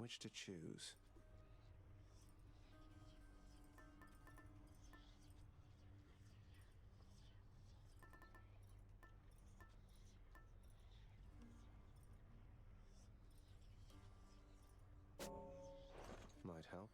which to choose. Might help.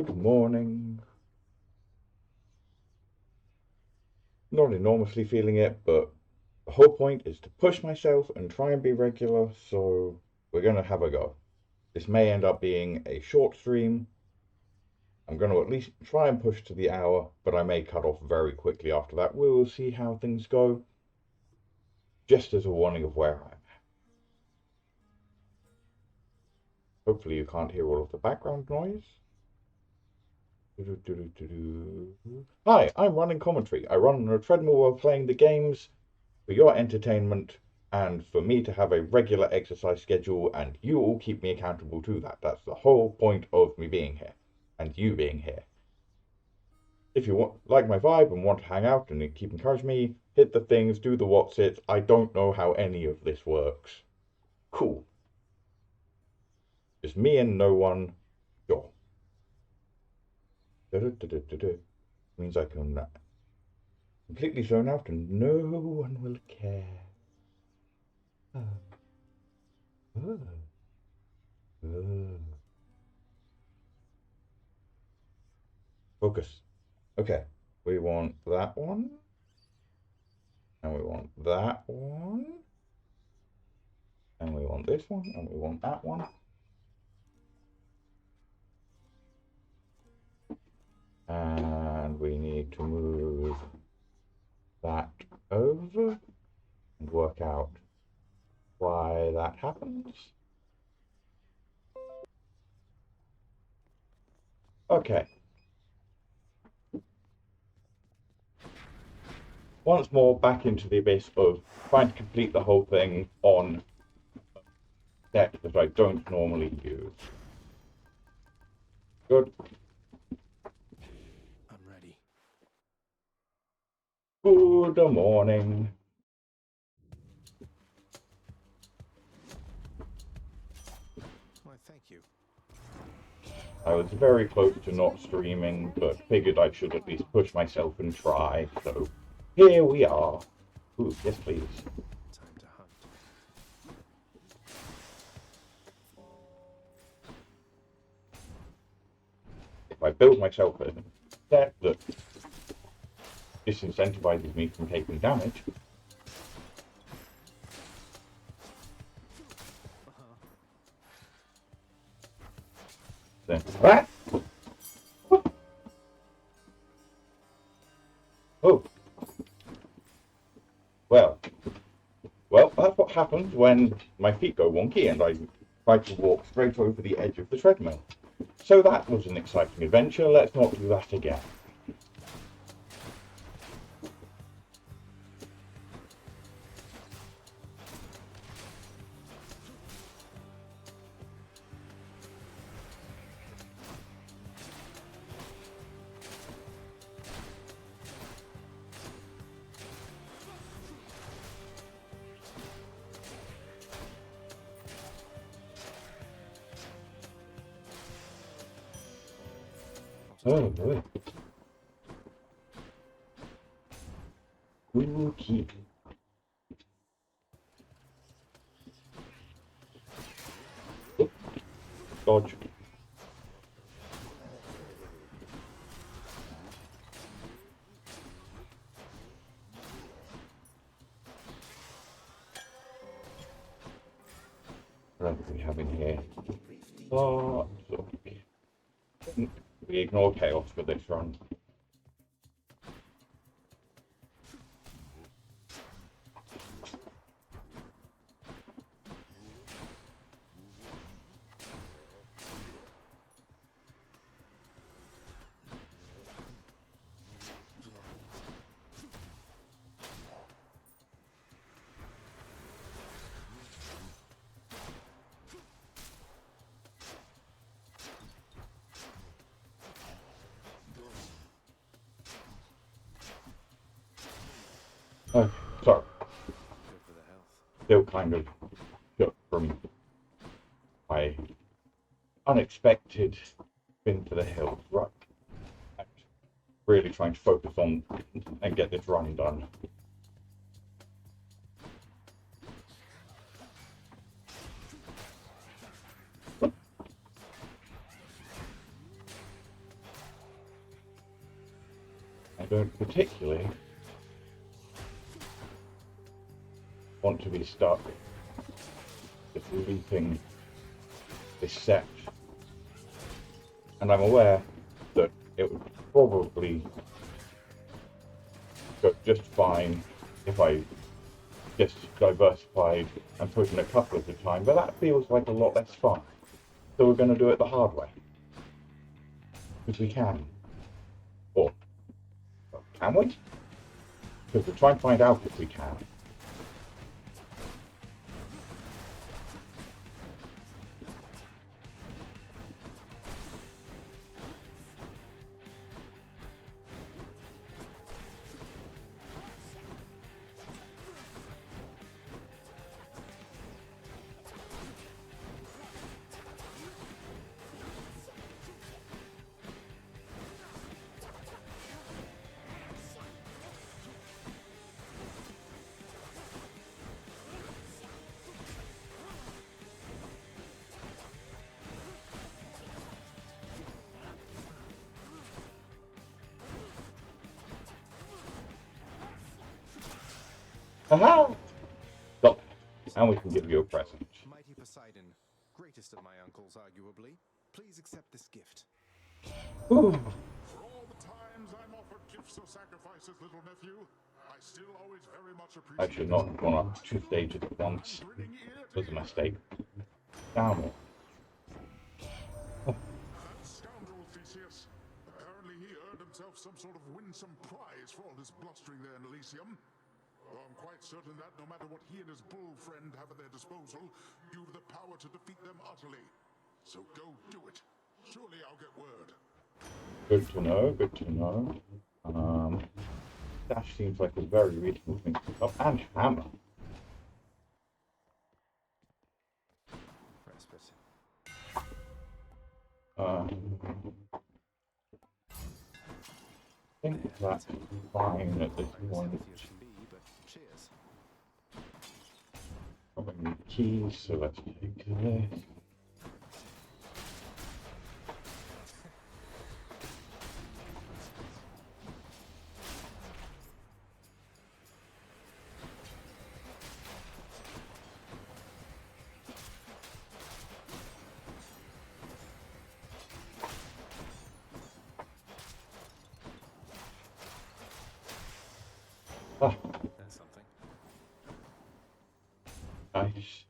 Good morning. Not enormously feeling it, but the whole point is to push myself and try and be regular, so we're going to have a go. This may end up being a short stream. I'm going to at least try and push to the hour, but I may cut off very quickly after that. We will see how things go, just as a warning of where I'm at. Hopefully you can't hear all of the background noise. Hi, I'm running commentary. I run on a treadmill while playing the games for your entertainment and for me to have a regular exercise schedule, and you all keep me accountable to that. That's the whole point of me being here and you being here. If you like my vibe and want to hang out and keep encouraging me, hit the things, do the what's it. I don't know how any of this works. Cool. Just me and no one. Sure. Means I can completely zone out and no one will care. Focus. Okay, we want that one. And we want that one. And we want this one. And we want that one. And we need to move that over and work out why that happens. Okay. Once more, back into the abyss of trying to complete the whole thing on deck that I don't normally use. Good. I'm ready. Good morning. Why, thank you. I was very close to not streaming, but figured I should at least push myself and try, so here we are. Ooh, yes please. Time to hunt. If I build myself a deck that disincentivizes me from taking damage, then oh, well, that's what happens when my feet go wonky and I try to walk straight over the edge of the treadmill. So that was an exciting adventure. Let's not do that again. Oh boy. Spooky. Dodge. What do we have in here? Oh, we ignore chaos for this run. Oh, sorry. Good for the health. Still kind of shook from my unexpected spin to the hills. Right. I'm really trying to focus on and get this run done. I don't particularly want to be stuck just leaping this set. And I'm aware that it would probably go just fine if I just diversified and put in a couple at a time, but that feels like a lot less fun. So we're going to do it the hard way. Because we can. Or, well, can we? Because we'll try and find out if we can. Aha! Stop. And we can give you a present. Mighty Poseidon, greatest of my uncles, arguably. Please accept this gift. Ooh. For all the times I'm offered gifts or sacrifices, little nephew, I still always very much appreciate I should not have gone up 2 stages at once. It was a mistake. Down. That scoundrel Theseus. Apparently he earned himself some sort of winsome prize for all his blustering there in Elysium. Though I'm quite certain that no matter what he and his bull friend have at their disposal, you've the power to defeat them utterly. So go do it. Surely I'll get word. Good to know, good to know. Dash seems like a very reasonable thing to pick up. And hammer. Respite. I think that's fine at this point. Healthy as can be, but cheers. Probably need keys, so let's take this. Ah, That's something. nice.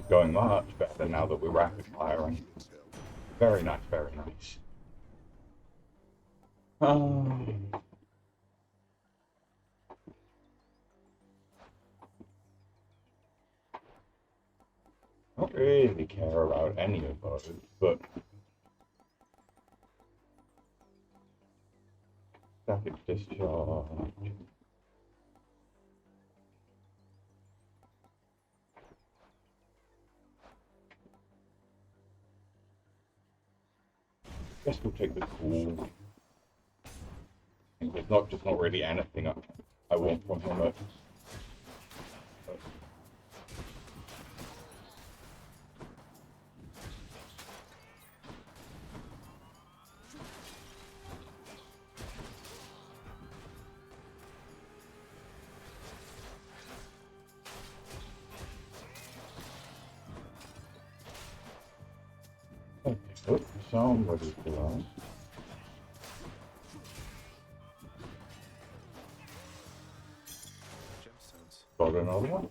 Going much better now that we're rapid firing. Very nice, very nice. I don't really care about any of those, but static discharge. Guess we'll take the cool. There's not really anything I want from him. Okay, somebody's below. Gemstones. Got another one.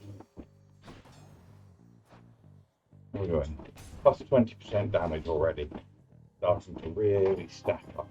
We're doing plus 20% damage already. Starting to really stack up.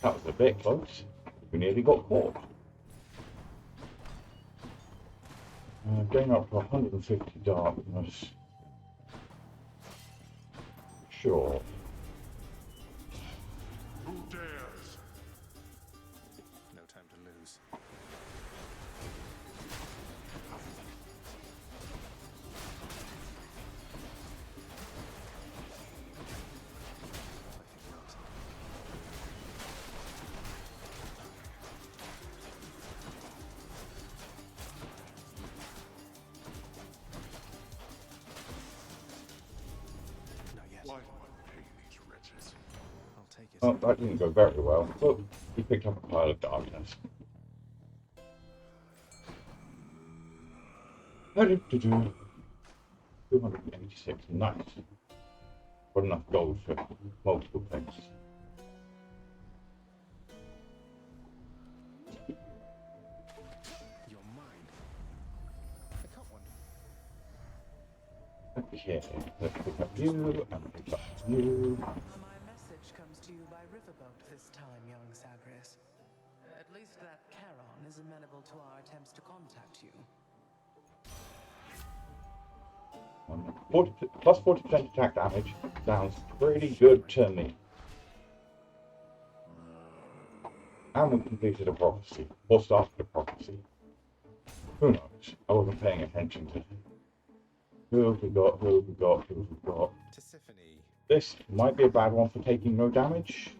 That was a bit close. We nearly got caught. Going up to 150 darkness. Sure. Who dares? No time to lose. I think not. Not yet. Why pay these wretches? I'll take it. Oh, that didn't go very well. But we picked up a pile of darkness. 286. Nice. Got enough gold for multiple things. You're mine. I caught one. Okay, let's pick up you and pick up you. My message comes to you by riverboat this time, young Zagreus. At least that Charon is amenable to our attempts to contact you. 40% attack damage. Sounds pretty good to me. And we completed a prophecy. Or started a prophecy. Who knows? I wasn't paying attention to who have we got, who have we got, who have we got. Tisiphone. This might be a bad one for taking no damage.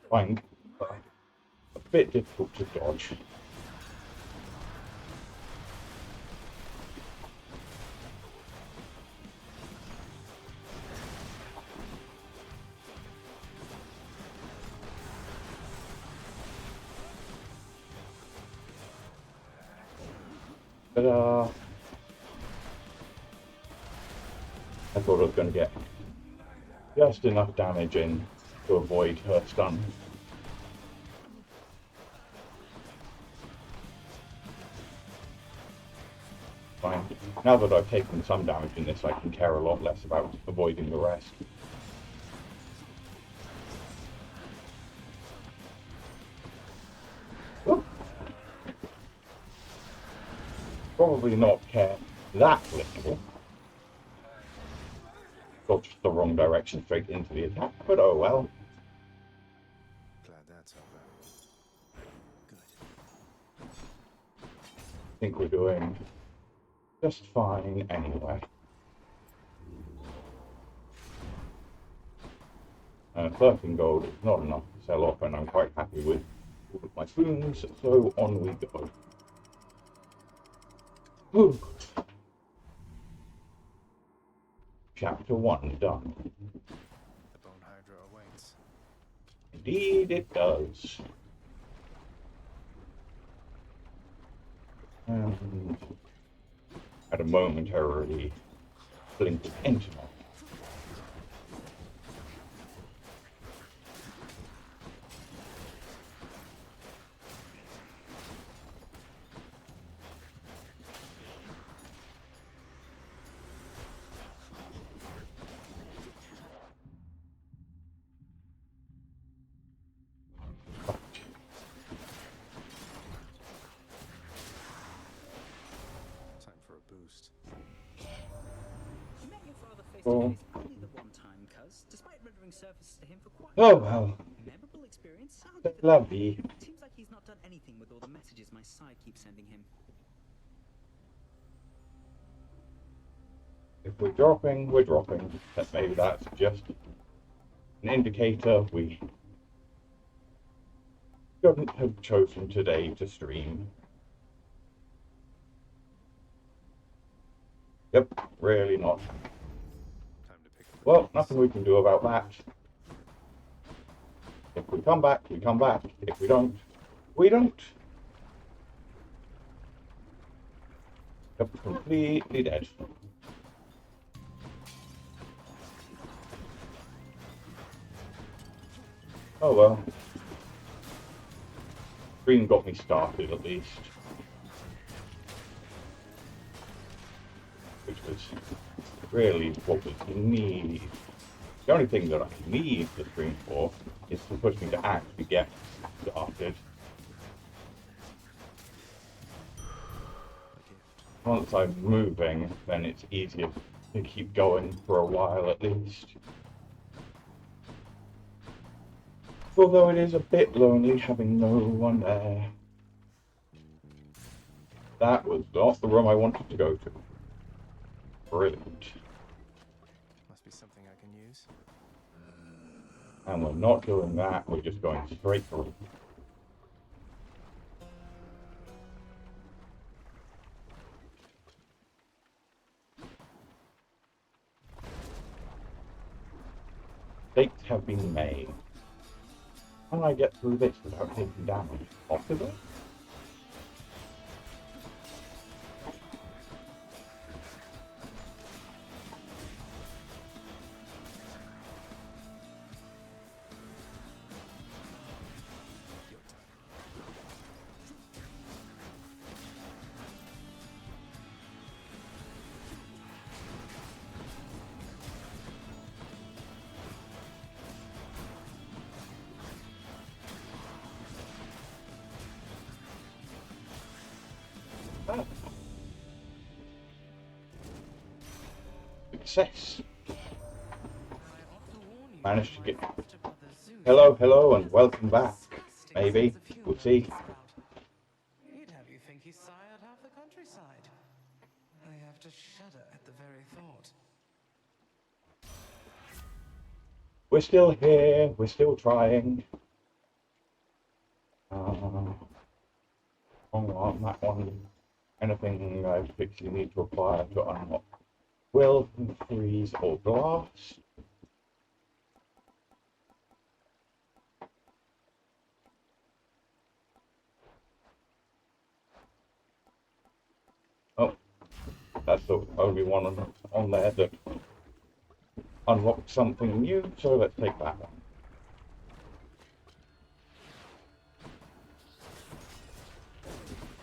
Fine. But a bit difficult to dodge. But I thought I was going to get just enough damage in to avoid her stun. Fine. Now that I've taken some damage in this, I can care a lot less about avoiding the rest. Whoop. Probably not care that little. Got just the wrong direction straight into the attack, but oh well. Glad that's over. Good. I think we're doing just fine anyway. 13 gold is not enough to sell off, and I'm quite happy with all of my spoons, so on we go. Whew. Chapter 1 done. The Bone Hydra awaits. Indeed it does. And had a momentarily blinked of internet. Time for a boost. You met your father face Oh. to face only the one time, cuz, despite rendering services to him for quite Oh well, a memorable experience. I'll c'est give it la that. vie. Seems like he's not done anything with all the messages my side keeps sending him. If we're dropping, we're dropping. Maybe that's just an indicator we shouldn't have chosen today to stream. Yep, really not. Time to pick up the Well, pace. nothing we can do about that. If we come back, we come back. If we don't, we don't. Yep, completely dead. Oh well. Green got me started at least. Which was really what was needed. The only thing that I need the screen for is to push me to actually get started. Once I'm moving, then it's easier to keep going for a while at least. Although it is a bit lonely having no one there. That was not the room I wanted to go to. Brilliant. Must be something I can use. And we're not doing that, we're just going straight through. Mistakes have been made. How do I get through this without taking damage? Possible? Ah. Success. Managed to get... Hello, hello, and welcome back. Maybe. We'll see. He'd have you think he sired half the countryside. I have to shudder at the very thought. We're still here. We're still trying. Wrong one, that one. Anything I particularly need to acquire to unlock will, freeze, or blast. Oh, that's the only one on there that unlocks something new, so let's take that one.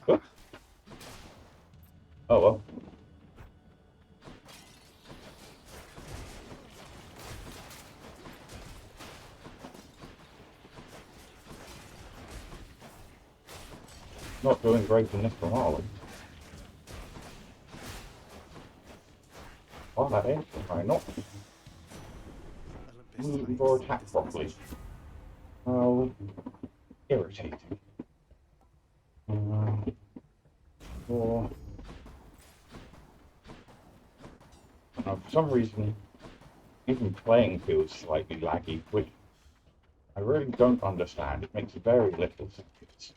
Oh, oh well. Not doing great in this one, are we? Oh, that is. Why not? Moving for attack properly. Oh, irritating. For some reason, even playing feels slightly laggy, which I really don't understand. It makes very little sense.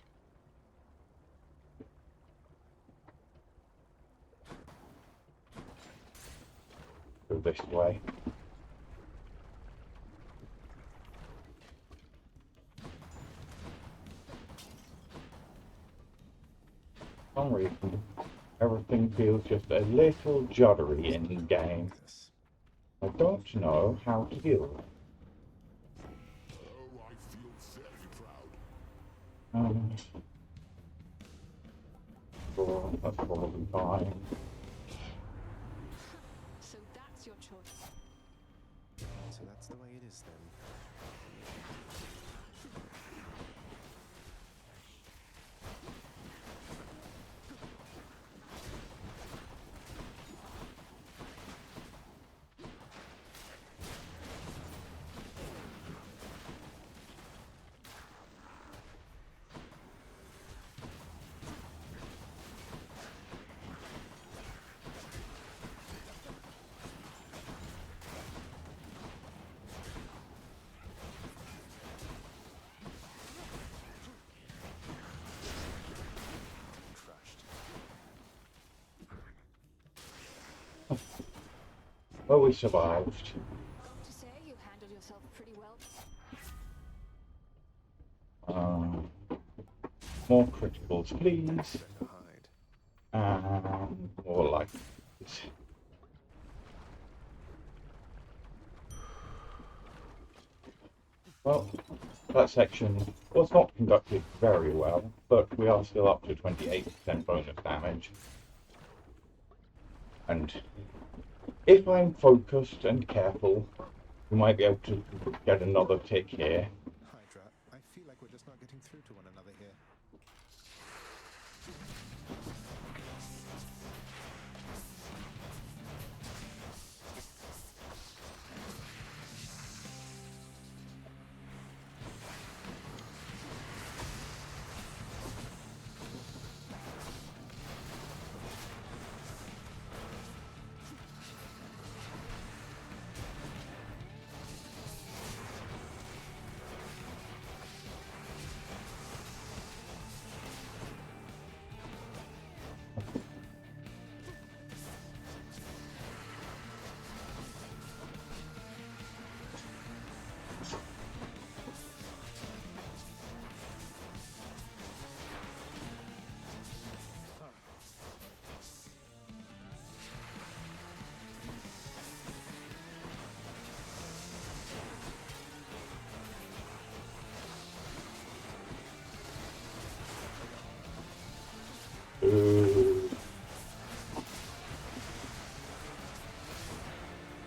Go this way. For some reason, everything feels just a little juddery in game. I don't know how to deal with it. Oh, I feel very proud. Well, that's probably fine. So that's your choice. So that's the way it is then. Well, we survived. Got to say, you handled yourself pretty well. More criticals, please. Better hide. And more like this. Well, that section was not conducted very well, but we are still up to 28% bonus damage. And if I'm focused and careful, we might be able to get another tick here.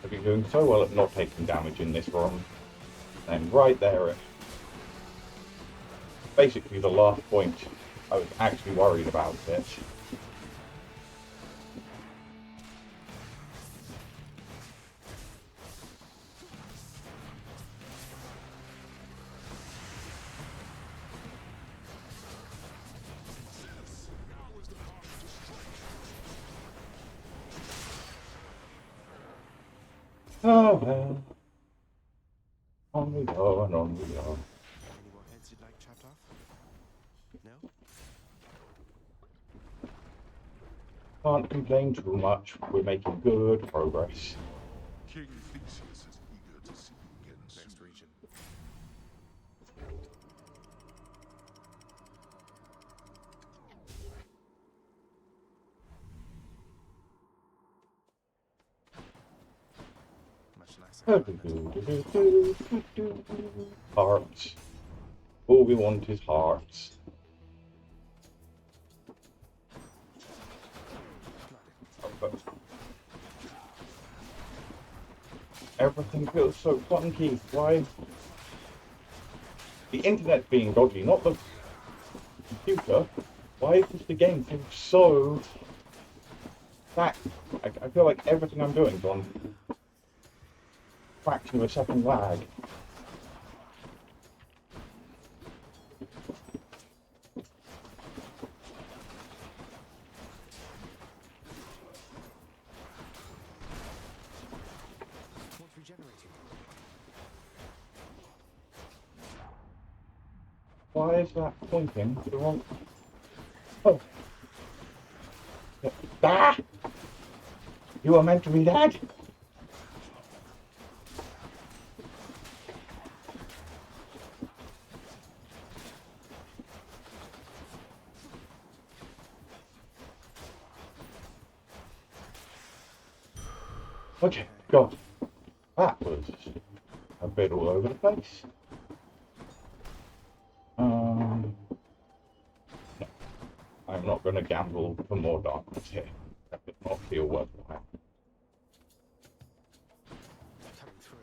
I've been doing so well at not taking damage in this run. And right there, basically the last point, I was actually worried about it. Oh well. On we go and on we go. Any more heads you'd like chopped off? No? Can't complain too much. We're making good progress. King Theseus is eager to see you again soon. Next region. Much nicer. Hearts. All we want is hearts. Everything feels so funky. Why? The internet's being dodgy, not the computer. Why does the game feel so back? I feel like everything I'm doing is on fraction of a second lag. What's regenerating? Why is that pointing to the wrong? Oh. Ah! You were meant to be dead? Okay, go. That was a bit all over the place. No, I'm not going to gamble for more darkness here. That does not feel worthwhile. Coming through.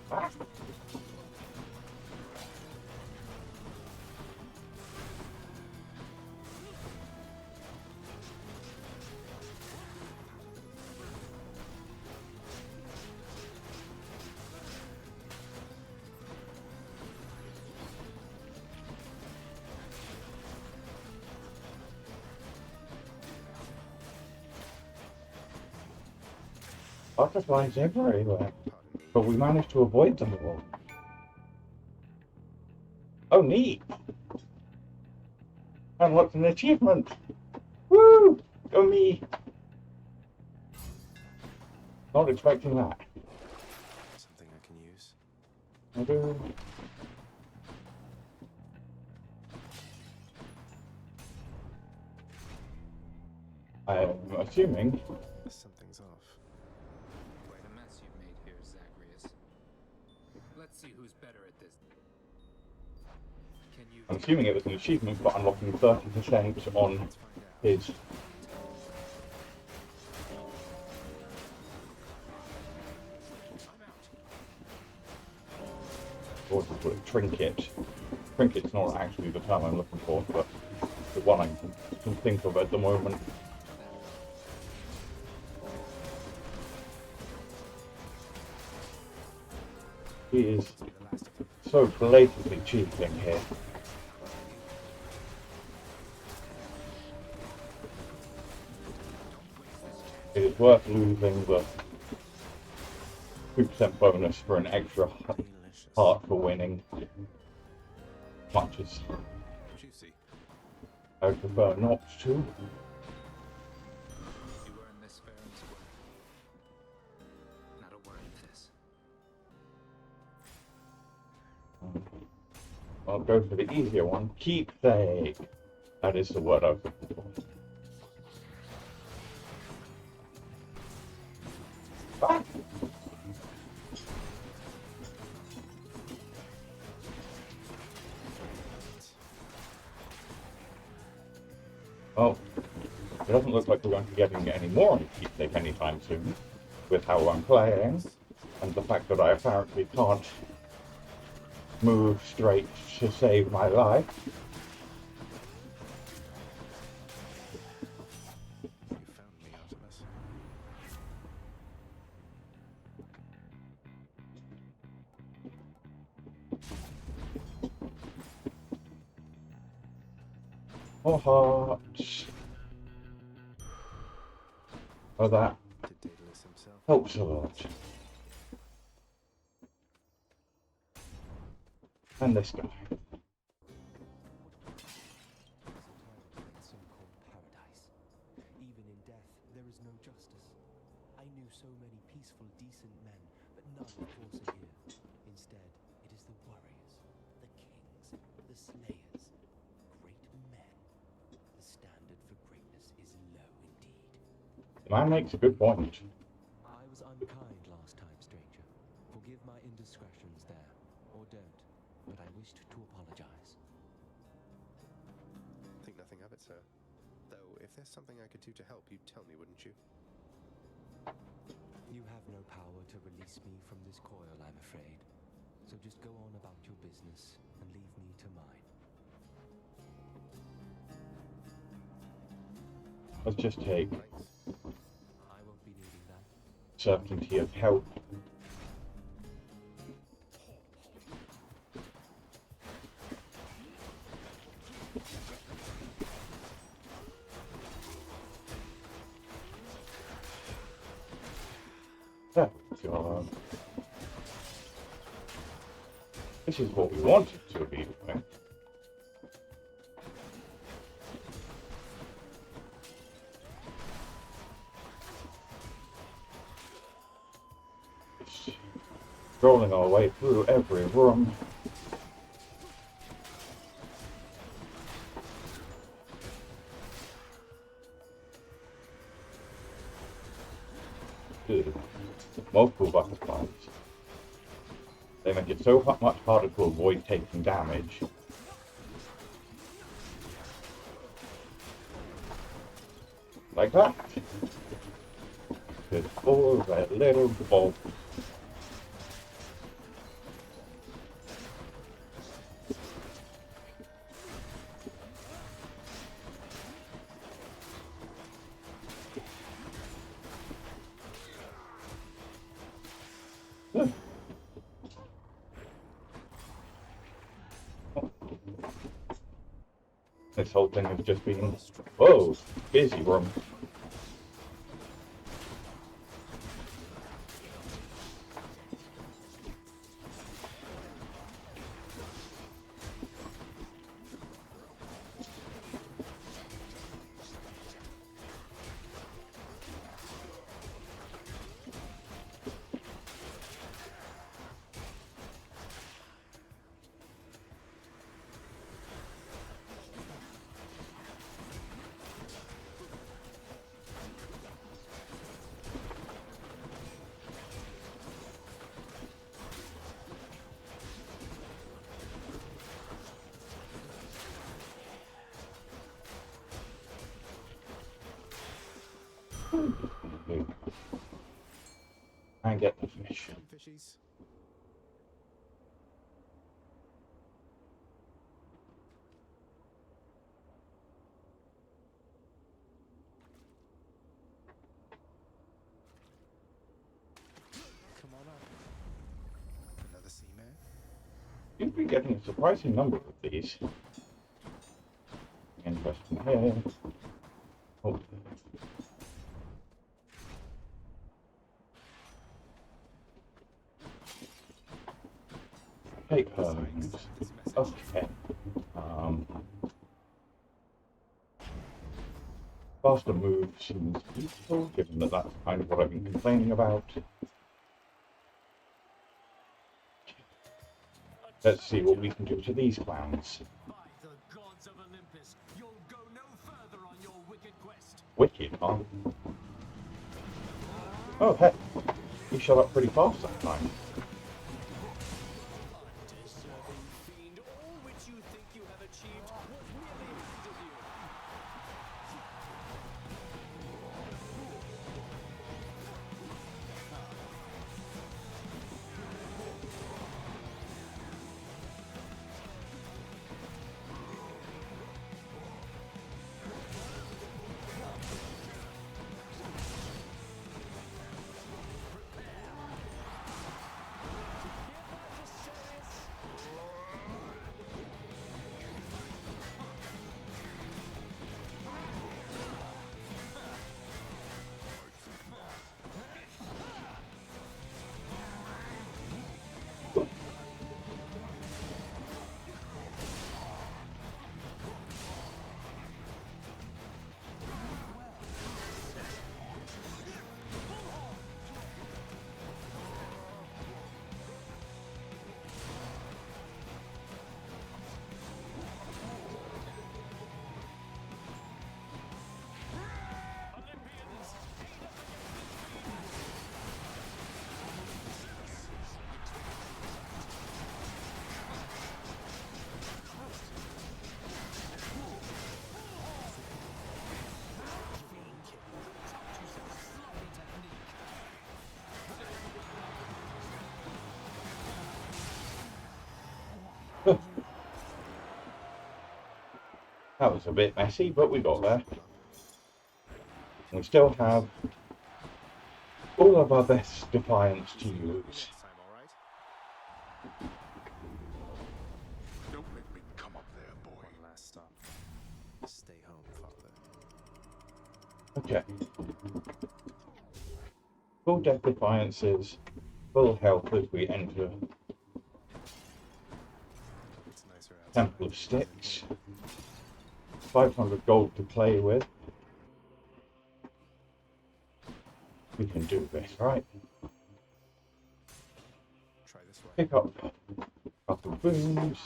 Ah. Butterflies everywhere, but we managed to avoid them all. Oh, neat! Unlocked an achievement! Woo! Go me! Not expecting that. Something I can use. I do. I'm assuming. Something's off. Quite a mess you've made here, Zagreus. Let's see who's better at this. Can you... I'm assuming it was an achievement for unlocking 30% on his. What do you call it? Trinket. Trinket's not actually the term I'm looking for, but the one I can think of at the moment. He is so blatantly cheating here. It is worth losing the 2% bonus for an extra heart for winning. Much as Juicy. I prefer not to. You earned this fair and square. Not a word I'll go for the easier one. Keepsake. That is the word I was looking for. Ah! Oh, it doesn't look like we're going to be getting any more on Keepsake anytime soon, with how I'm playing, and the fact that I apparently can't move straight to save my life. You found me, Artemis. More hearts. Oh, that Did Daedalus himself? helps a lot. And this guy. So-called paradise. Even in death, there is no justice. I knew so many peaceful, decent men, but none, of course, are here. Instead, it is the warriors, the kings, the slayers, great men. The standard for greatness is low indeed. The man makes a good point. I was unkind last time, stranger. Forgive my indiscretions there, or don't, but I wished to apologize. Think nothing of it, sir. Though, if there's something I could do to help, you'd tell me, wouldn't you? You have no power to release me from this coil, I'm afraid. So just go on about your business and leave me to mine. Let's just take Thanks. I won't be needing that. certainty of help. There we go. This is what we wanted to be doing. Rolling our way through every room. Good. Multiple butterflies. They make it so much harder to avoid taking damage. Like that. Good. All that little ball. This whole thing has just been, whoa, busy room. And get the fish. Come, fishies. Come on up. Another sea mare? You've been getting a surprising number of these. Interesting here. Oh. Take her. Okay. Faster move seems useful, given that that's kind of what I've been complaining about. Let's see what we can do to these clowns. By the gods of Olympus, you'll go no further on your wicked quest. Wicked, huh? Oh, heck. You shut up pretty fast that time. Undeserving fiend, all which you think you have achieved was merely handed you. That was a bit messy, but we got there. We still have all of our best defiance to use. Next time, all right? Don't make me come up there, boy. One last stop. Stay home, father. Okay. Full death defiances, full health as we enter It's nicer outside. Temple of Sticks. 500 gold to play with. We can do this, right? Try this way. Pick up a couple of booms.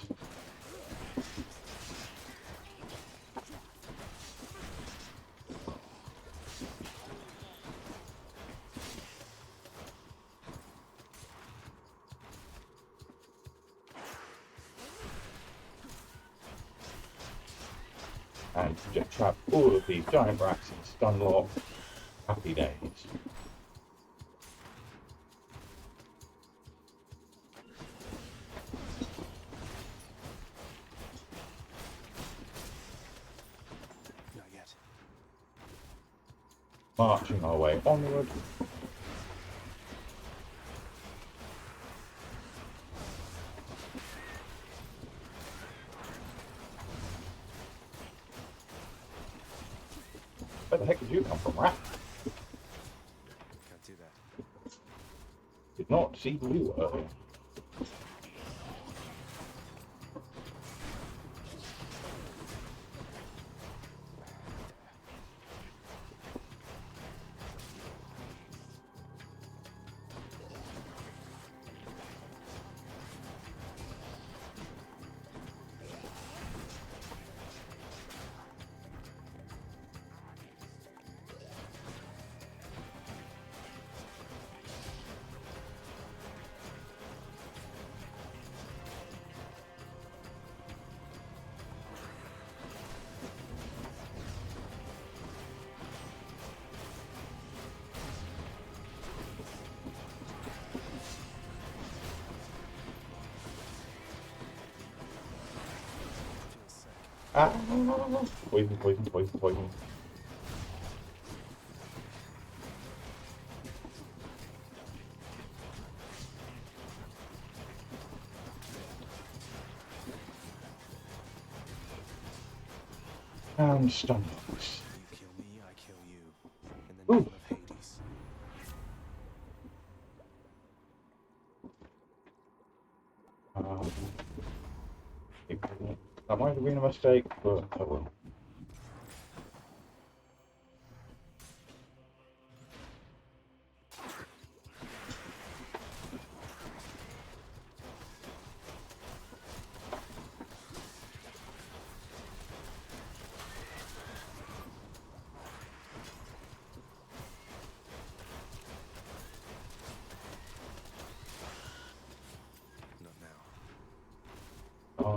And just trap all of these giant rats in stun lock. Happy days. Not yet. Marching our way onward. Where the heck did you come from, rat? Can't do that. Did not see you earlier. Feels sick. Ah, poison, poison, poison, poison. And stun locks. You kill me, I kill you. In the name Ooh. of Hades. That might have been a mistake, but I will.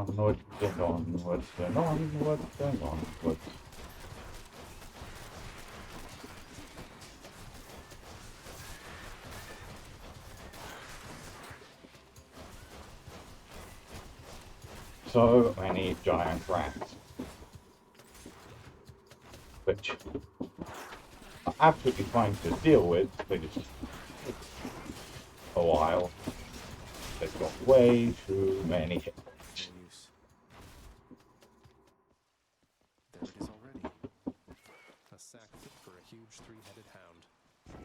onwards and onwards and onwards and onwards. So many giant rats, which are absolutely fine to deal with. They just take a while. They've got way too many hits. No use. There it is already. A sack fit for a huge three-headed hound.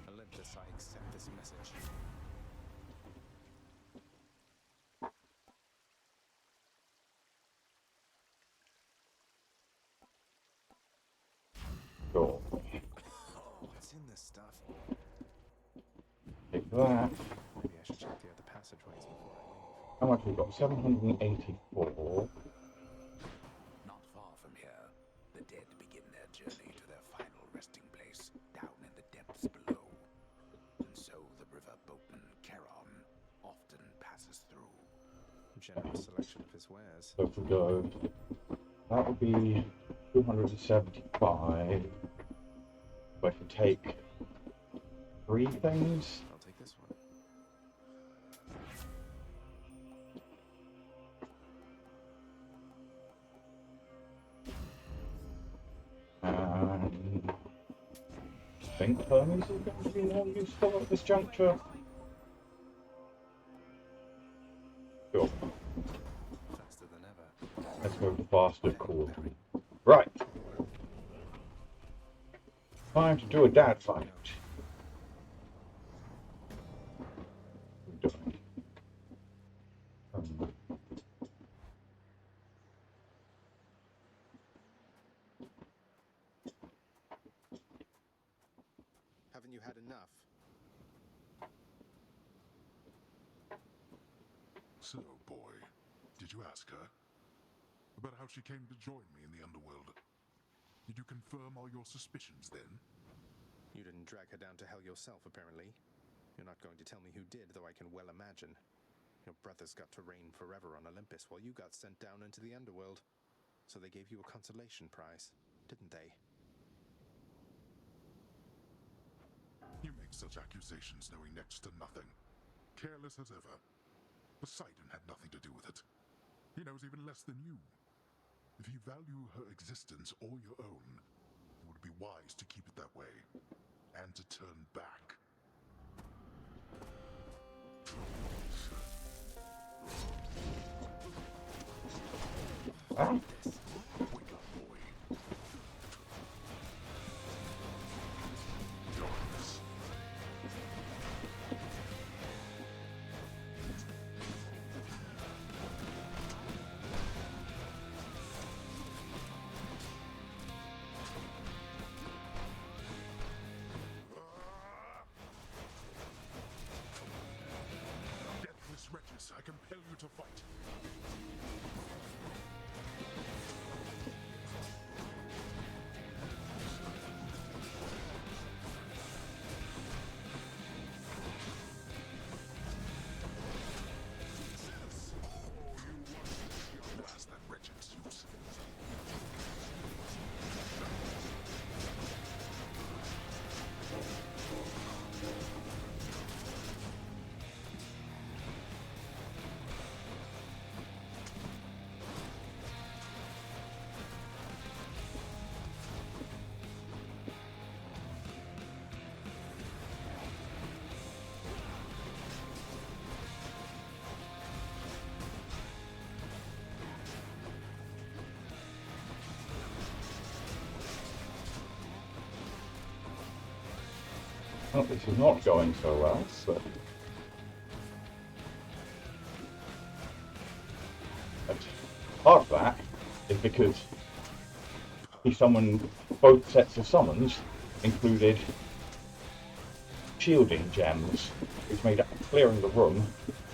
Olympus, I accept this message. Cool. Oh, what's in this stuff? Take that. Maybe I should check the other passageways before I leave. How much we've got? 784. Not far from here, the dead begin their journey to their final resting place, down in the depths below. And so the river boatman Charon often passes through. Generous selection of his wares. So if we go, that would be 275. If I can take 3 things. I'll take this one. And I think Hermes is going to be more useful at this juncture. Sure. Faster than ever. Let's go faster, cool. Right. Time to do a dad fight. Haven't you had enough? So, boy, did you ask her about how she came to join me in the underworld? Did you confirm all your suspicions then? You didn't drag her down to hell yourself, apparently. You're not going to tell me who did, though I can well imagine. Your brothers got to reign forever on Olympus while you got sent down into the underworld. So they gave you a consolation prize, didn't they? You make such accusations knowing next to nothing. Careless as ever. Poseidon had nothing to do with it. He knows even less than you. If you value her existence or your own, it would be wise to keep it that way, and to turn back. Ah. Wake up, boy. Darkness. Deathless wretches, I compel you to fight. Blast that wretched Zeus. Well, this is not going so well, but part of that is because he summoned both sets of summons, included shielding gems, which made clearing the room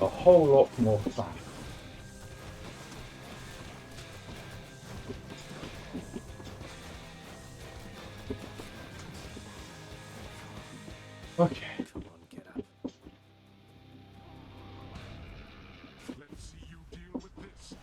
a whole lot more fun. Okay. Come on, get up. Let's see you deal with this.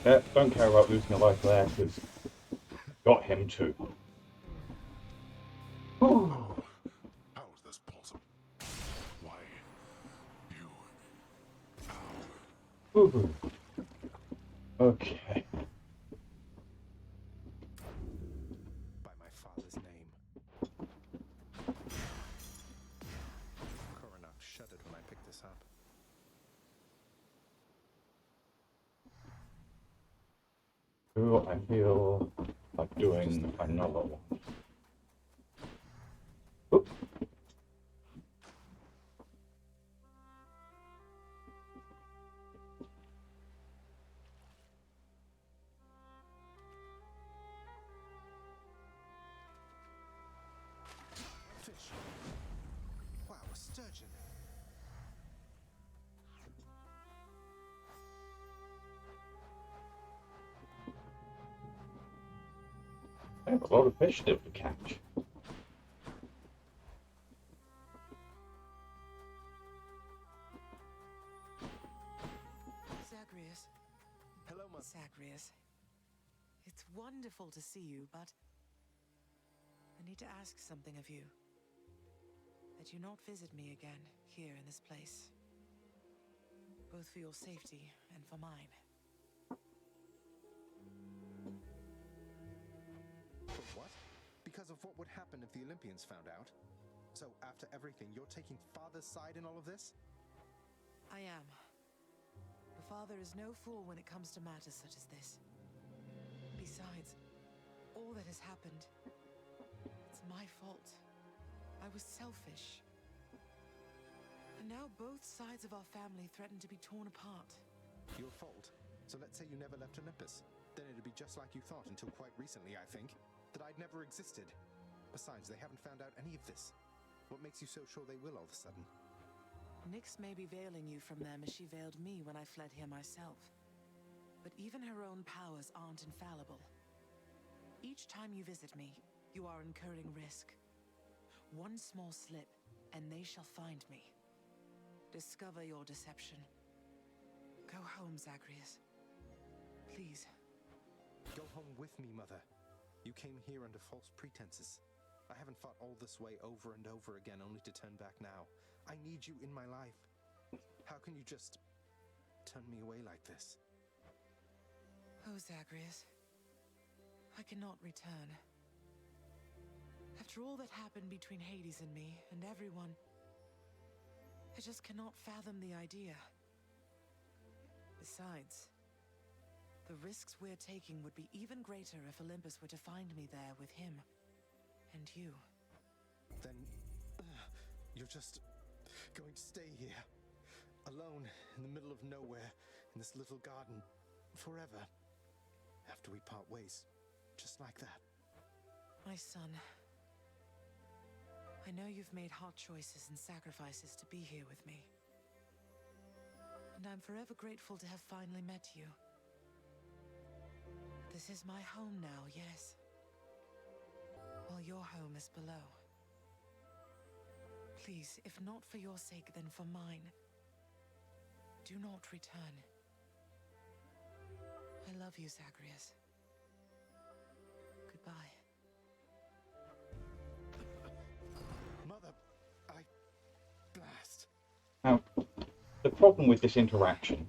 Yeah, don't care about losing a life there, because got him too. Whew. How is this possible? Why, you... Whew. Okay. By my father's name. Koronach shuddered when I picked this up. Ooh, I feel like doing another one. Oop. Fish. Wow, a sturgeon. I have a lot of fish still to catch. Zagreus. Hello, Mother. Zagreus. It's wonderful to see you, but I need to ask something of you. That you not visit me again here in this place. Both for your safety and for mine. For what? Because of what would happen if the Olympians found out? So, after everything, you're taking Father's side in all of this? I am. The father is no fool when it comes to matters such as this. Besides, all that has happened, it's my fault. I was selfish. And now both sides of our family threaten to be torn apart. Your fault? So let's say you never left Olympus. Then it'd be just like you thought until quite recently, I think. That I'd never existed. Besides, they haven't found out any of this. What makes you so sure they will all of a sudden? Nyx may be veiling you from them as she veiled me when I fled here myself. But even her own powers aren't infallible. Each time you visit me, you are incurring risk. One small slip, and they shall find me. Discover your deception. Go home, Zagreus. Please. Go home with me, Mother. You came here under false pretenses. I haven't fought all this way over and over again only to turn back now. I need you in my life. How can you just turn me away like this? Oh, Zagreus. I cannot return. After all that happened between Hades and me, and everyone, I just cannot fathom the idea. Besides, the risks we're taking would be even greater if Olympus were to find me there with him. And you. Then, you're just going to stay here, alone, in the middle of nowhere, in this little garden, forever, after we part ways, just like that. My son, I know you've made hard choices and sacrifices to be here with me. And I'm forever grateful to have finally met you. This is my home now, yes. While your home is below. Please, if not for your sake, then for mine, do not return. I love you, Zagreus. Goodbye. Mother, blast. Now, the problem with this interaction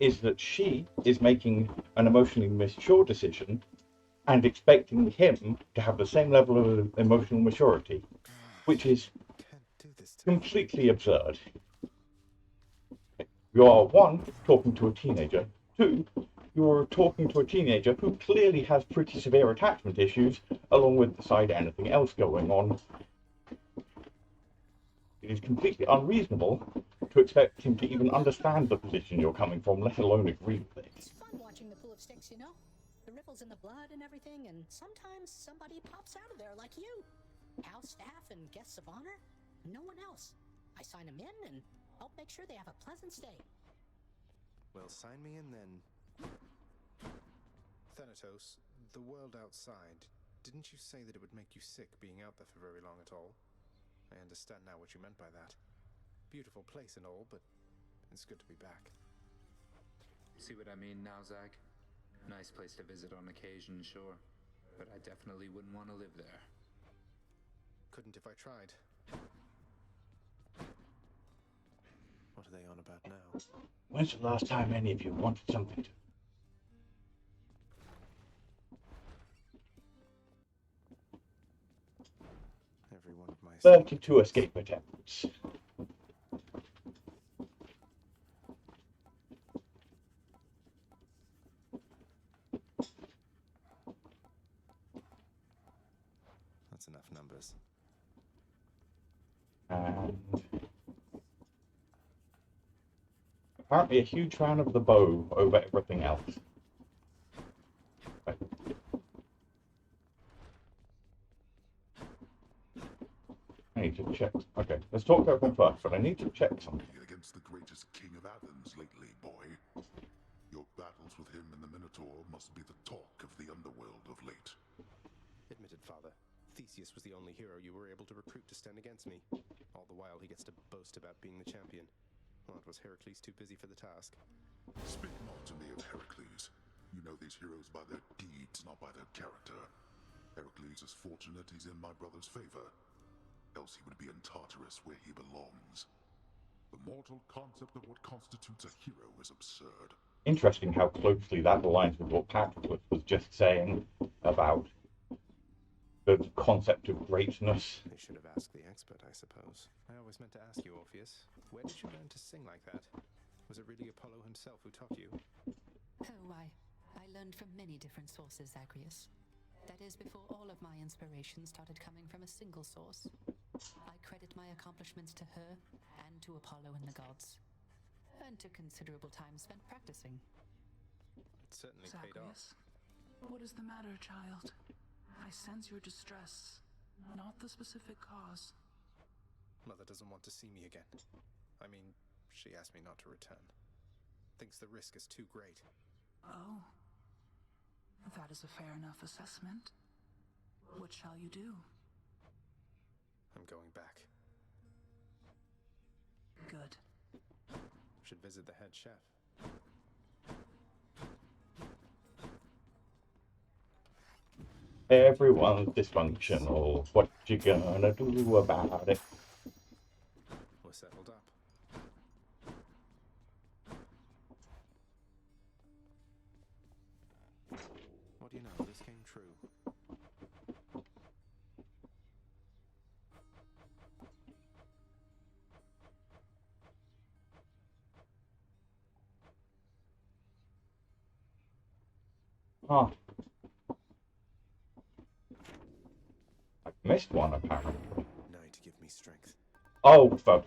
is that she is making an emotionally mature decision and expecting him to have the same level of emotional maturity, which is completely absurd. You are, one, talking to a teenager. Two, you're talking to a teenager who clearly has pretty severe attachment issues, along with the side anything else going on. It is completely unreasonable to expect him to even understand the position you're coming from, let alone agree with it. It's fun watching the pool of sticks, you know? The ripples in the blood and everything, and sometimes somebody pops out of there like you. House staff and guests of honor, no one else. I sign them in and help make sure they have a pleasant stay. Well, sign me in then. Thanatos, the world outside, didn't you say that it would make you sick being out there for very long at all? I understand now what you meant by that. Beautiful place and all, but it's good to be back. See what I mean now, Zach? Nice place to visit on occasion, sure. But I definitely wouldn't want to live there. Couldn't if I tried. What are they on about now? When's the last time any of you wanted something to... Every one of my 32 escape attempts. That's enough numbers. And apparently a huge fan of the bow over everything else. Right. I need to check. Okay, let's talk to everyone first, but I need to check something. Against the greatest king of Athens lately, boy. Your battles with him and the Minotaur must be the talk of the underworld of late. Admitted, Father. Theseus was the only hero you were able to recruit to stand against me. All the while he gets to boast about being the champion. Well, was Heracles too busy for the task? Speak not to me of Heracles. You know these heroes by their deeds, not by their character. Heracles is fortunate he's in my brother's favor. Else he would be in Tartarus where he belongs. The mortal concept of what constitutes a hero is absurd. Interesting how closely that aligns with what Patrick was just saying about the concept of greatness. They should have asked the expert, I suppose. I always meant to ask you, Orpheus. Where did you learn to sing like that? Was it really Apollo himself who taught you? Oh, I learned from many different sources, Zagreus. That is, before all of my inspiration started coming from a single source. I credit my accomplishments to her, and to Apollo and the gods. And to considerable time spent practicing. It certainly paid off. Zagreus, what is the matter, child? I sense your distress, not the specific cause. Mother doesn't want to see me again. I mean, she asked me not to return. Thinks the risk is too great. Oh. That is a fair enough assessment. What shall you do? I'm going back. Good. Should visit the head chef. Everyone's dysfunctional. What you gonna do about it? We're settled up. What do you know? This came true. Oh. I've missed one, apparently. Now to give me strength. Oh, fuck.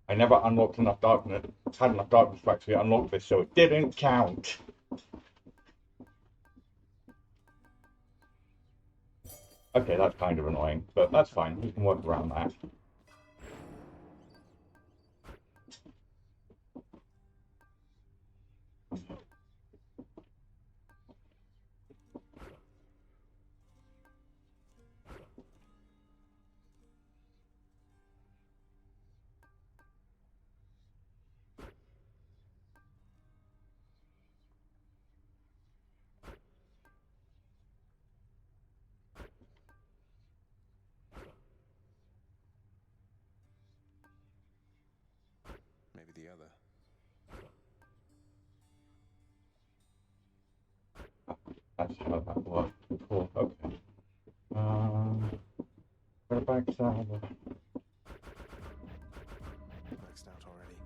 I never unlocked enough darkness, had enough darkness to actually unlock this, so it didn't count. Okay, that's kind of annoying, but that's fine. We can work around that. Maybe the other. That's how that worked before. Okay. Where back to Maxed out already.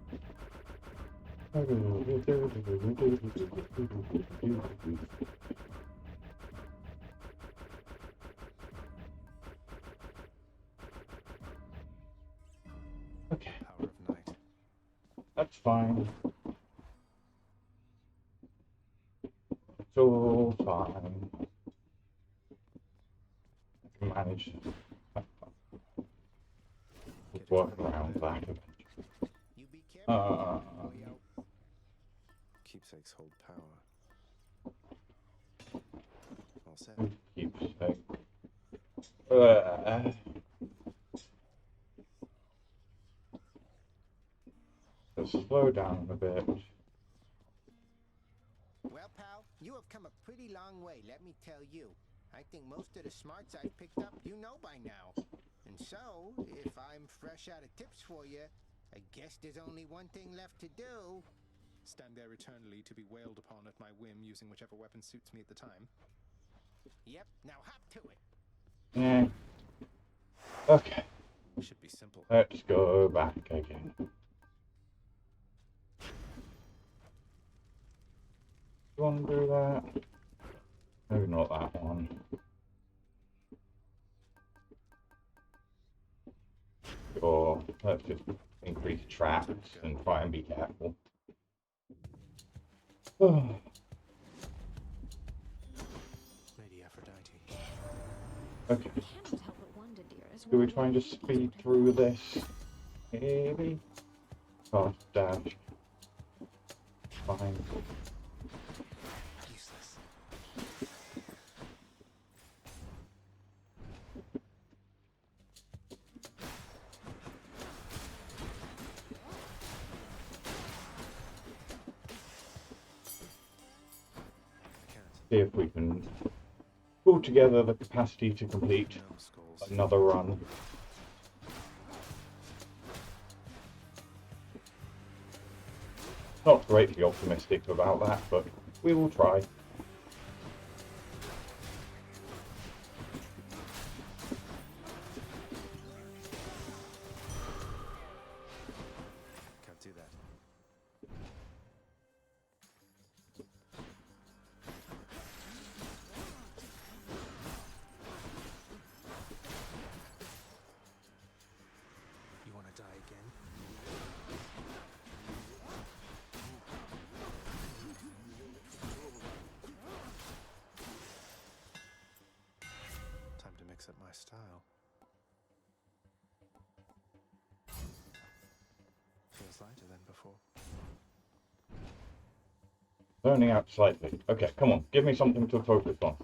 Okay. Power of night. That's fine. It's all fine. I can manage. We'll work around that eventually. You be careful. Keepsakes hold power. All set. Keepsake. Let's slow down a bit. You have come a pretty long way, let me tell you. I think most of the smarts I've picked up you know by now. And so, if I'm fresh out of tips for you, I guess there's only one thing left to do. Stand there eternally to be wailed upon at my whim using whichever weapon suits me at the time. Yep, now hop to it. Yeah. Okay. Should be simple. Let's go back again. You want to do that? Maybe not that one. Or let's just increase traps and try and be careful. Lady Aphrodite. Okay. Cannot help but wonder, dearest, Do we why try and you just speed through this? Maybe? Fast dash. Fine. Useless. See if we can pull together the capacity to complete another run. Not greatly optimistic about that, but we will try. Can't do that. You want to die again? Time to mix up my style. Feels lighter than before. Burning out slightly. Okay, come on, give me something to focus on.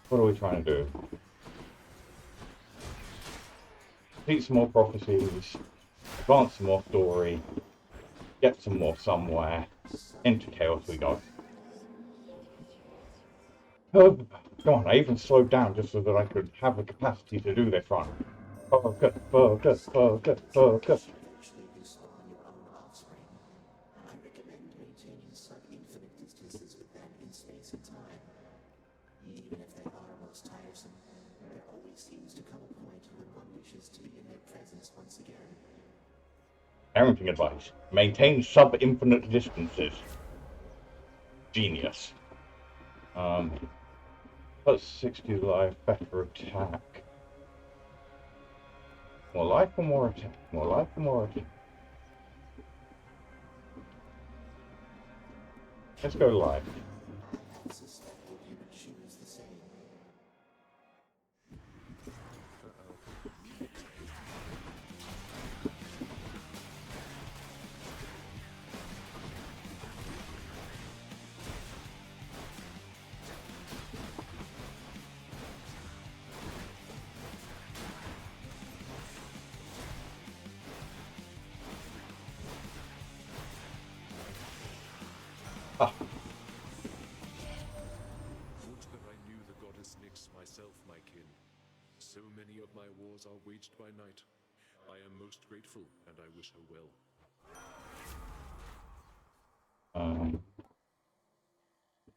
What are we trying to do? Complete some more prophecies, advance some more story, get some more somewhere, into chaos we go. Oh, come on, I even slowed down just so that I could have the capacity to do this run. Focus, focus, focus, focus. Even if they are most tiresome, there always seems to come a point when one wishes to be in their presence once again. Parenting advice. Maintain sub-infinite distances. Genius. Plus 60 life, better attack. More life or more attack? More life or more attack? Let's go life. I suspected you would choose the same. Ah. Would that I knew the goddess Nyx myself, my kin. So many of my wars are waged by night. I am most grateful, and I wish her well.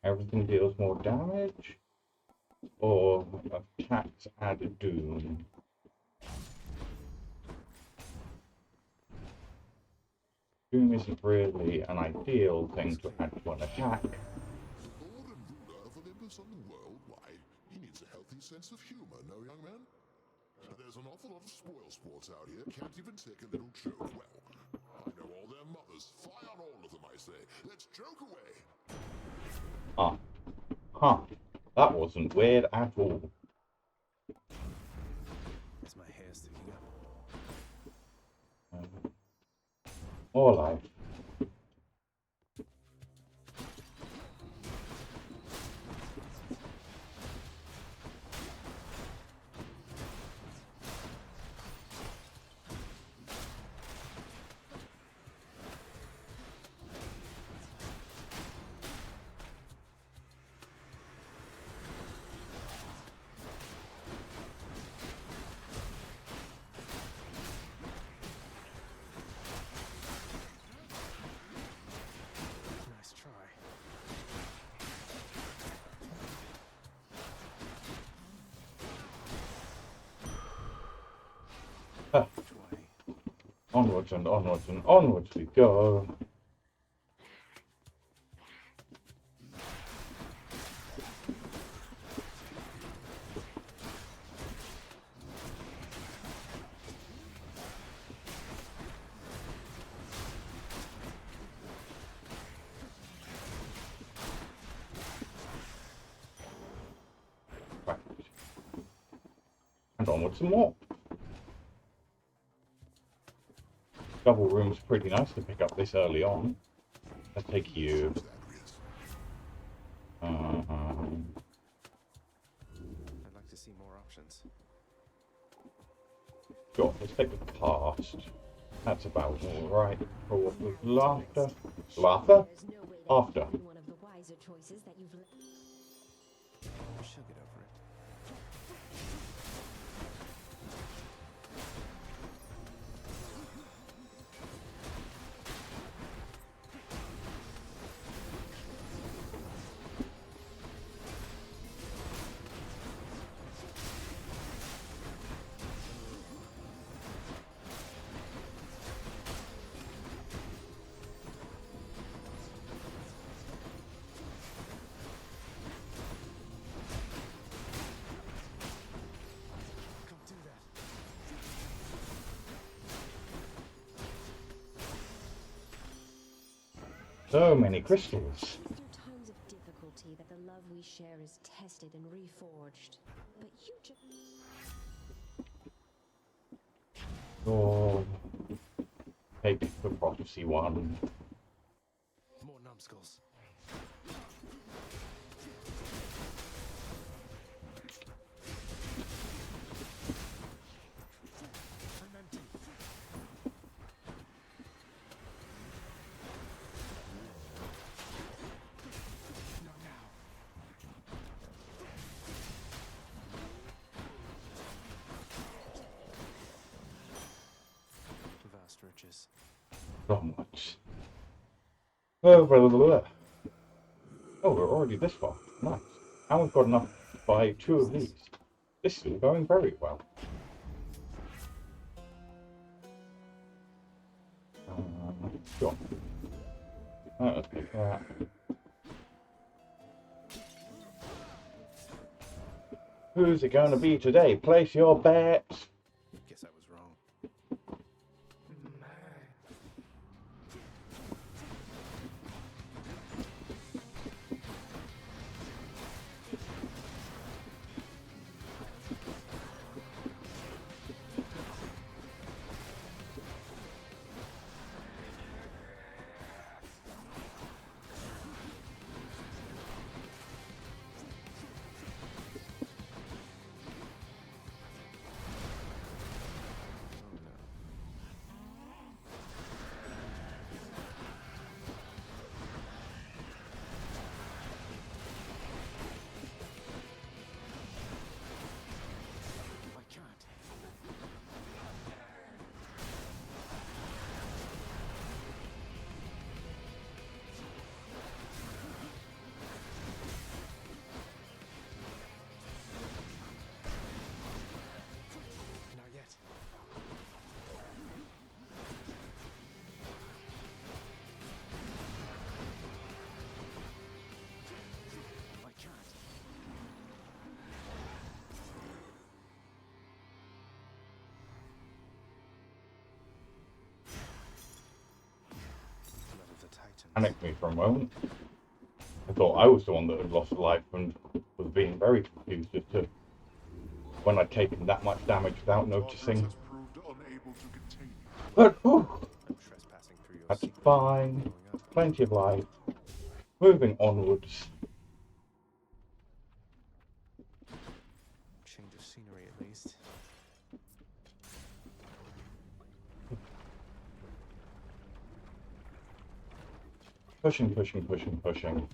Everything deals more damage, or attacks add doom. Doom isn't really an ideal thing to add to an attack. The Lord and ruler of Olympus and the world, why, he needs a healthy sense of humor, no, young man? There's an awful lot of spoil sports out here, can't even take a little joke. Well, I know all their mothers. Fly on all of them, I say. Let's joke away. Ah. Huh. That wasn't weird at all. Is my hair sticking up? More life. Ah. Onwards and onwards and onwards we go. Right. And onwards some more. Double room's pretty nice to pick up this early on. Let's take you. I'd like to see more options. Sure, let's take the past. That's about alright. For what with laughter. Laughter? After. One of the wiser choices that you've She'll get over it. So many crystals. through times of difficulty that the love we share is tested and reforged. But you just Oh, take the prophecy one. More numbskulls. I'm empty. Not now. Vast riches. Not much. Oh, blah, blah, blah. Oh, we're already this far. Nice. And we've got enough to buy 2 of these. This is all going very well. Sure. Let's pick that. Who's it going to be today? Place your bets. Guess I was wrong. Panicked me for a moment. I thought I was the one that had lost a life and was being very confused as to when I'd taken that much damage without noticing. But, whew, that's fine. Plenty of life. Moving onwards. Change of scenery at least. Pushing, pushing, pushing, pushing.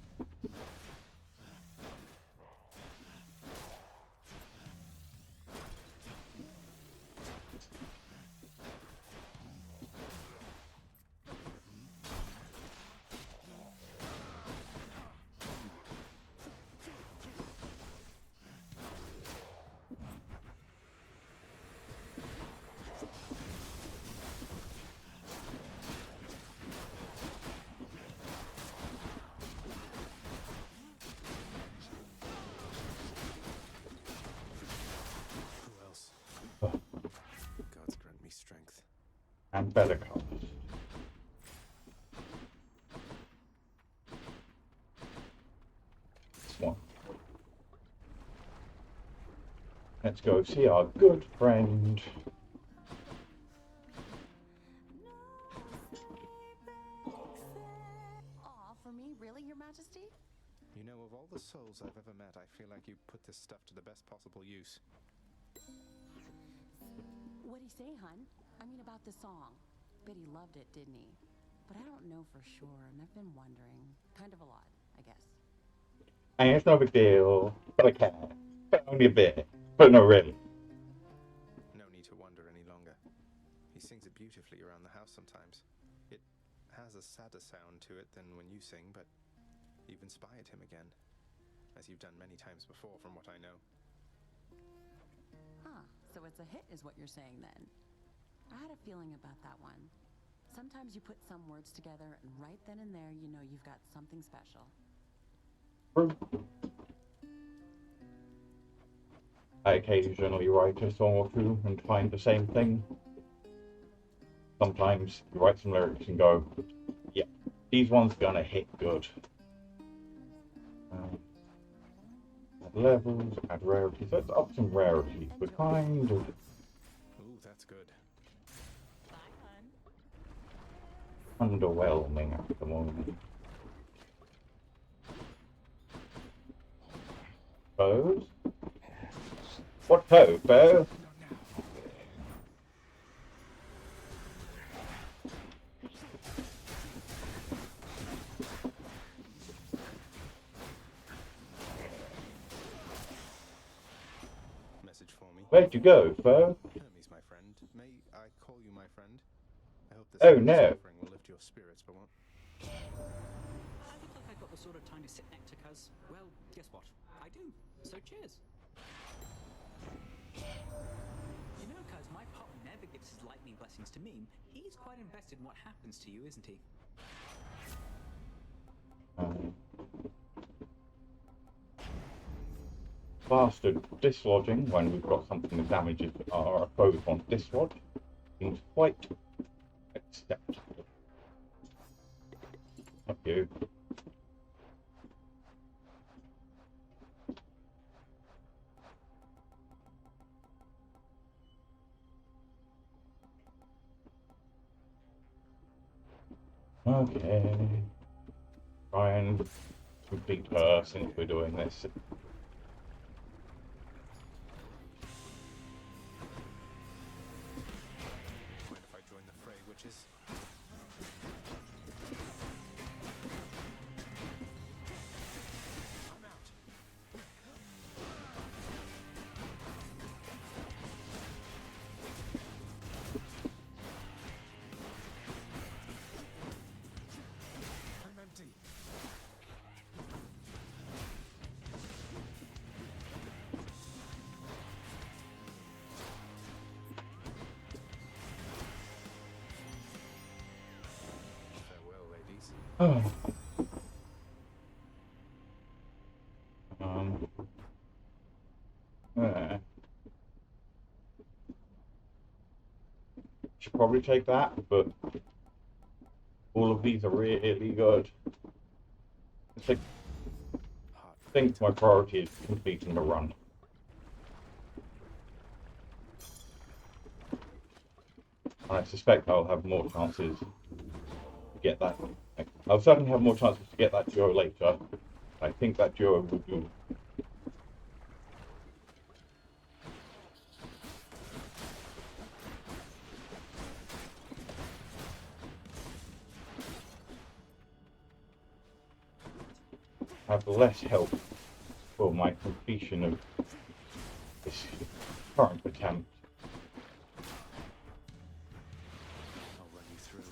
and better cars. This one. Let's go see our good friend. Aw, for me? Really, Your Majesty? You know, of all the souls I've ever met, I feel like you put this stuff to the best possible use. What'd he say, hun? I mean, about the song. Bet he loved it, didn't he? But I don't know for sure, and I've been wondering. Kind of a lot, I guess. And it's no big deal, but I can. But only a bit. But no, really. No need to wonder any longer. He sings it beautifully around the house sometimes. It has a sadder sound to it than when you sing, but you've inspired him again. As you've done many times before, from what I know. Huh, so it's a hit is what you're saying then. I had a feeling about that one. Sometimes you put some words together, and right then and there, you know you've got something special. I occasionally write a song or two and find the same thing. Sometimes you write some lyrics and go, yeah, these ones gonna hit good. Add levels, add rarities. Let's up some rarities. We're kind of... Ooh, that's good. underwhelming at the moment. Bows? What ho, bow? Message for me. Where'd you go, foe? Hermes, my friend. May I call you my friend? I hope this Oh, no. suffering will lift your spirits, but won't. I look like I got the sort of time to sit next to cuz. Well, guess what? I do. So cheers. You know, cuz my pop never gives his lightning blessings to me. He's quite invested in what happens to you, isn't he? Bastard dislodging when we've got something that damages our opposed on dislodge seems quite acceptable. Thank you. Okay. Try and complete her since we're doing this. Mind if I join the fray, witches? I'm out. I'm empty. Farewell, ladies. Yeah. Should probably take that, but all of these are really good. I think my priority is completing the run. And I suspect I'll have more chances to get that. I'll certainly have more chances to get that duo later. I think that duo will do. Have less help for my completion of this current attempt. I'll run you through.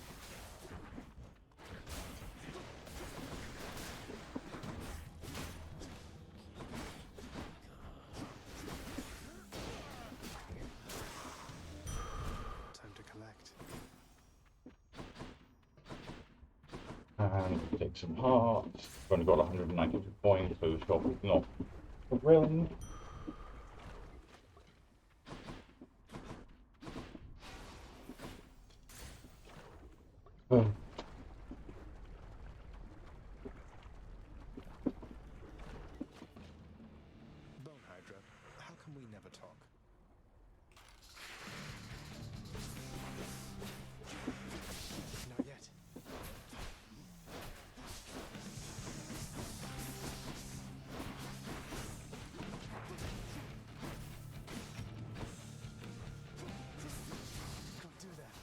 Time to collect. And take some hearts. I've only got 192 points, so the shop is not thrilling. Bone Hydra, how come we never talk? Not yet. Don't do that.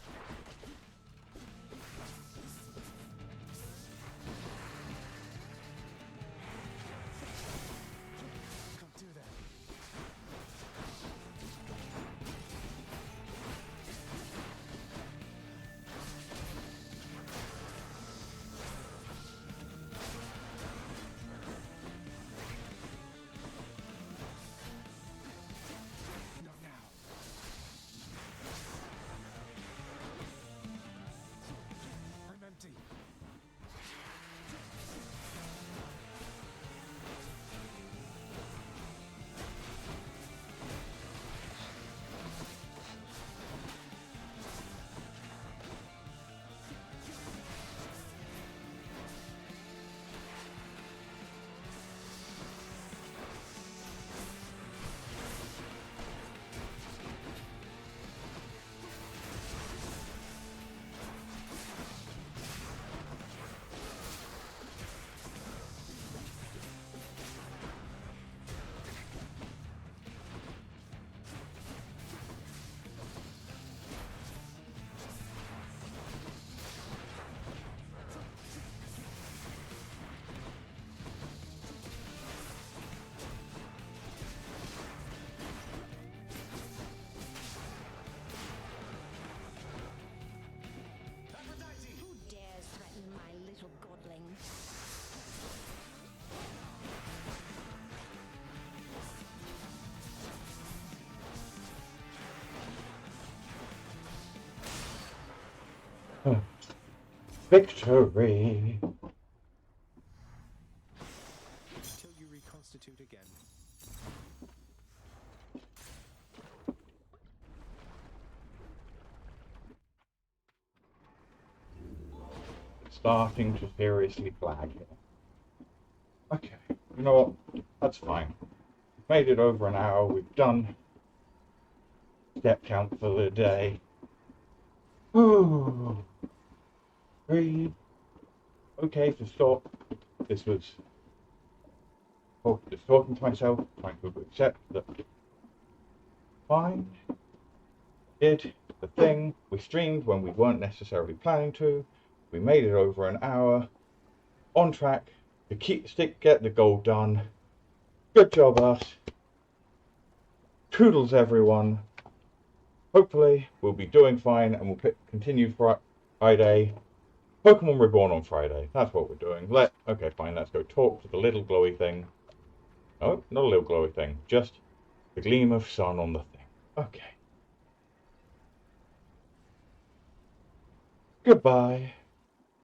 Don't do that. Not now. I'm empty. Who dares threaten my little godling? Victory! Till you reconstitute again. Starting to seriously flag here. Okay, you know what? That's fine. We've made it over an hour. We've done step count for the day. Ooh. Breathe. Okay to stop. This was just talking to myself, trying to accept that fine. Did the thing. We streamed when we weren't necessarily planning to. We made it over an hour. On track to get the goal done. Good job, us. Toodles, everyone. Hopefully, we'll be doing fine and we'll continue Friday. Pokemon Reborn on Friday. That's what we're doing. Okay, fine. Let's go talk to the little glowy thing. Oh, not a little glowy thing. Just the gleam of sun on the thing. Okay. Goodbye.